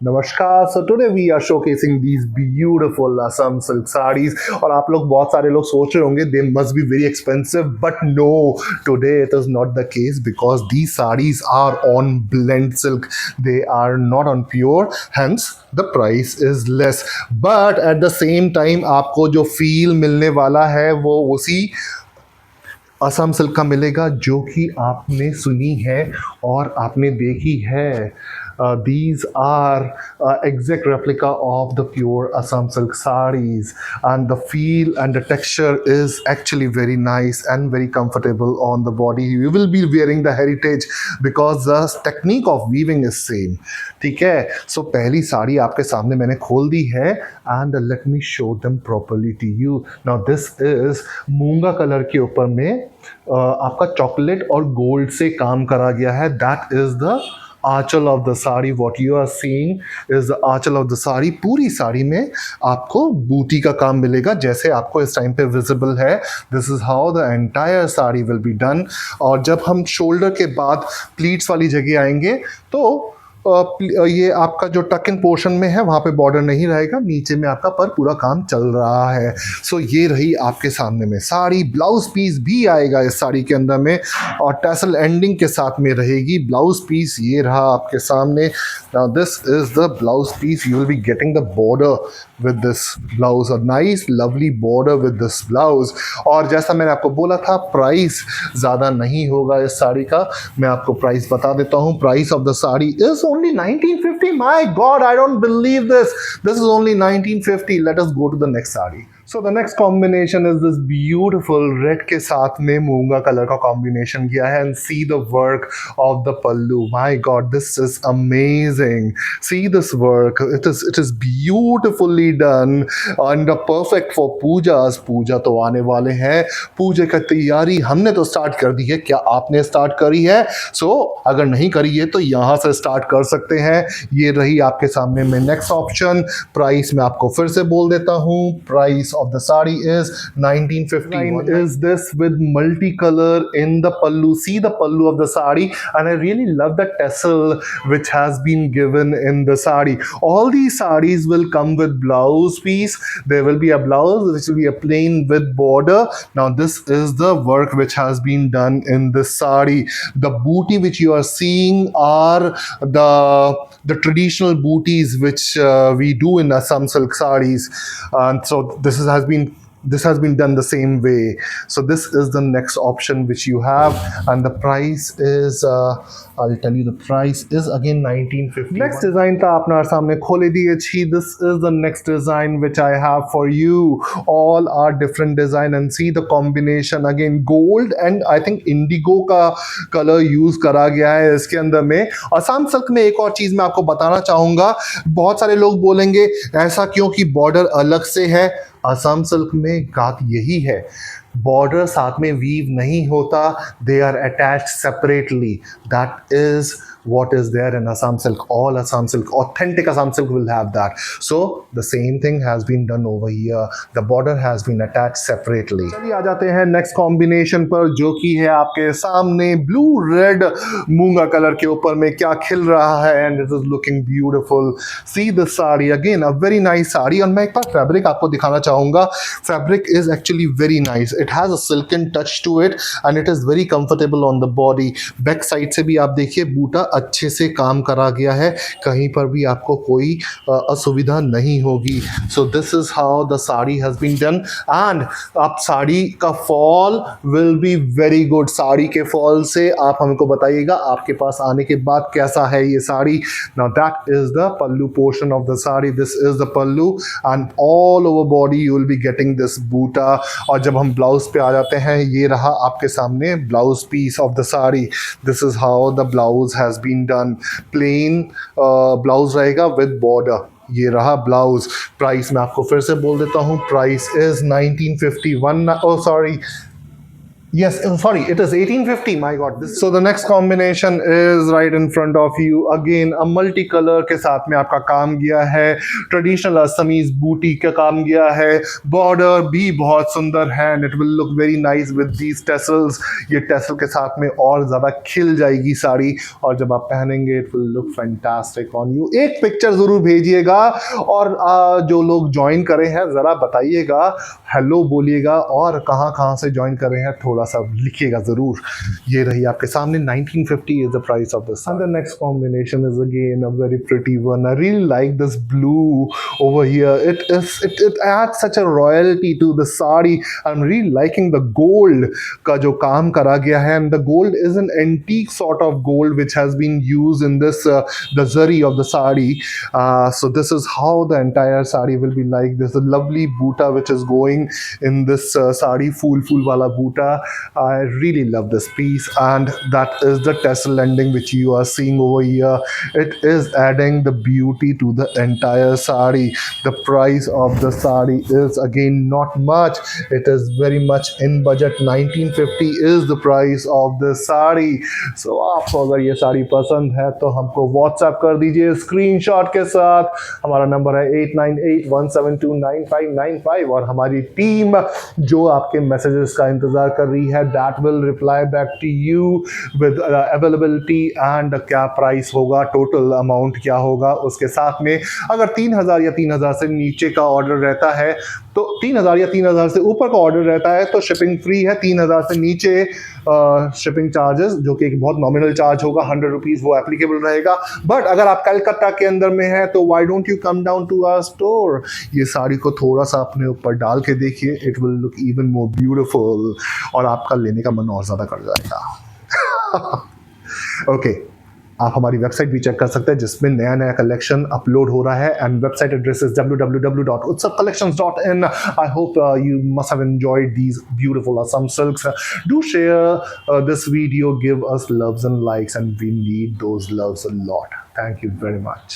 नमस्कार। So today we are showcasing these beautiful Assam silk saris. और आप लोग बहुत सारे लोग सोच रहे होंगे they must be very expensive, but no, today it is not the case because these saris are on blend silk, they are not on pure, hence the price is less. But at the same time आपको जो feel मिलने वाला है वो उसी Assam silk का मिलेगा जो कि आपने सुनी है और आपने देखी है। These are exact replica of the pure Assam silk sarees, and the feel and the texture is actually very nice and very comfortable on the body. You will be wearing the heritage because the technique of weaving is same. ठीक है, सो पहली साड़ी आपके सामने मैंने खोल दी है and let me show them properly to you. Now this is मूंगा कलर के ऊपर में आपका चॉकलेट और गोल्ड से काम करा गया है। That is the anchal of the sari. What you are seeing is the anchal of the sari. पूरी साड़ी में आपको बूटी का काम मिलेगा जैसे आपको इस टाइम पे विजिबल है। This is how the entire sari will be done. और जब हम शोल्डर के बाद प्लीट्स वाली जगह आएंगे तो ये आपका जो टक इन पोर्शन में है वहाँ पे बॉर्डर नहीं रहेगा, नीचे में आपका पर पूरा काम चल रहा है। सो ये रही आपके सामने में साड़ी। ब्लाउज पीस भी आएगा इस साड़ी के अंदर में और टैसल एंडिंग के साथ में रहेगी ब्लाउज पीस। ये रहा आपके सामने। Now this is the blouse piece. You will be getting the border with this blouse, a nice lovely border with this blouse. और जैसा मैंने आपको बोला था प्राइस ज़्यादा नहीं होगा इस साड़ी का। मैं आपको प्राइस बता देता हूँ। Price of the sari is only 1950. My God, I don't believe this. This is only 1950. Let us go to the next sari. So the next combination is this beautiful red के साथ में मूंगा कलर का combination किया है and see the work of the pallu. My God, this is amazing. See this work. It is beautifully done and perfect for pujas. पूजा तो आने वाले हैं। पूजा की तैयारी हमने तो स्टार्ट कर दी है। क्या आपने स्टार्ट करी है? So अगर नहीं करी है तो यहाँ से स्टार्ट कर सकते हैं। ये रही आपके सामने में नेक्स्ट ऑप्शन। प्राइस मैं आपको फिर से बोल देता हूँ। Price of the sari is 1950. Is this with multicolor in the pallu? See the pallu of the sari, and I really love the tassel which has been given in the sari. All these saris will come with blouse piece. There will be a blouse which will be a plain with border. Now this is the work which has been done in this sari. The booty which you are seeing are the traditional booties which we do in Assam silk saris, and so this has been done the same way. So this is the next option which you have, and the price is I'll tell you the price is again 1950. Next design था अपना सामने खोले दिए छी। This is the next design which I have for you. All are different design and see the combination again gold and I think indigo का colour use करा गया है इसके अंदर में। असम सिल्क में एक और चीज मैं आपको बताना चाहूंगा। बहुत सारे लोग बोलेंगे ऐसा क्यों कि बॉर्डर अलग से है। असम सिल्क में बात यही है, बॉर्डर साथ में वीव नहीं होता, they are attached separately. That is what is there in Assam silk. All Assam silk, authentic Assam silk will have that. So the same thing has been done over here. The border has been attached separately. चलिए आ जाते हैं next combination पर जो कि है आपके सामने blue red मूंगा कलर के ऊपर में क्या खिल रहा है and it is looking beautiful. See the sari again a very nice sari. और मैं एक बार फैब्रिक आपको दिखाना चाहूँगा। Fabric is actually very nice. It has a silken touch to it and it is very comfortable on the body. Back side से भी आप देखिए बूटा अच्छे से काम करा गया है, कहीं पर भी आपको कोई असुविधा नहीं होगी। So this is how the sari has been done and आप साड़ी का fall will be very good. Sari के फॉल से आप हमको बताइएगा आपके पास आने के बाद कैसा है ये sari. Now that is the pallu portion of the sari. This is the pallu and all over body you will be getting this buta. और जब हम ब्लाउज पे आ जाते हैं ये रहा आपके सामने blouse piece of the sari. This is how the blouse has been done. Plain blouse रहेगा विद बॉर्डर। ये रहा ब्लाउज। प्राइस मैं आपको फिर से बोल देता हूँ। Price is 1951। Oh sorry, Yes, sorry, it is 1850. My God. So the next combination is right in front of you. Again, a multicolor के साथ में आपका काम गया है. Traditional Assamese booty का काम गया है. Border भी बहुत सुंदर है and it will look very nice with these tassels. ये tassel के साथ में और ज़्यादा खिल जाएगी साड़ी और जब आप पहनेंगे it will look fantastic on you. एक पिक्चर ज़रूर भेजिएगा और जो लोग ज्वाइन करे हैं ज़रा बताइएगा, हेलो बोलिएगा और कहाँ से ज्वाइन कर रहे हैं थोड़ा सा लिखिएगा जरूर. ये रही आपके सामने 1950 is the price of this. And the next combination is again a very pretty one. I really like this blue over here. It adds such a royalty to the sari. I'm really liking the gold का जो काम करा गया है and the gold is an antique sort of gold which has been used in this the zari of the sari. So this is how the entire sari will be like. There's a lovely buta which is going in this sari, full wala buta. I really love this piece and that is the tassel ending which you are seeing over here. It is adding the beauty to the entire sari. The price of the sari is again not much. It is very much in budget. 1950 is the price of the sari. So आपको अगर ये साड़ी पसंद है तो हमको WhatsApp कर दीजिए screenshot के साथ. हमारा नंबर है 8981729595 और हमारी टीम जो आपके मैसेजेस का इंतजार कर रही है that will reply back to you with availability and क्या प्राइस होगा, टोटल अमाउंट क्या होगा. उसके साथ में अगर 3000 या 3000 से नीचे का ऑर्डर रहता है तो 3000 या 3000 से ऊपर का ऑर्डर रहता है तो शिपिंग फ्री है. 3000 से नीचे शिपिंग चार्जेस जो कि एक बहुत नॉमिनल चार्ज होगा 100 रुपीज़ वो एप्लीकेबल रहेगा. बट अगर आप कलकत्ता के अंदर में है तो why don't you come down to our store. ये साड़ी को थोड़ा सा अपने ऊपर डाल के देखिए, it will look even more beautiful और आपका लेने का मन और ज़्यादा कर जाएगा. ओके आप हमारी वेबसाइट भी चेक कर सकते हैं जिसमें नया कलेक्शन अपलोड हो रहा है and website address is www.utsavcollections.in. I hope you must have enjoyed these beautiful Assam silks. Do share this video, give us loves and likes and we need those loves a lot. Thank you very much.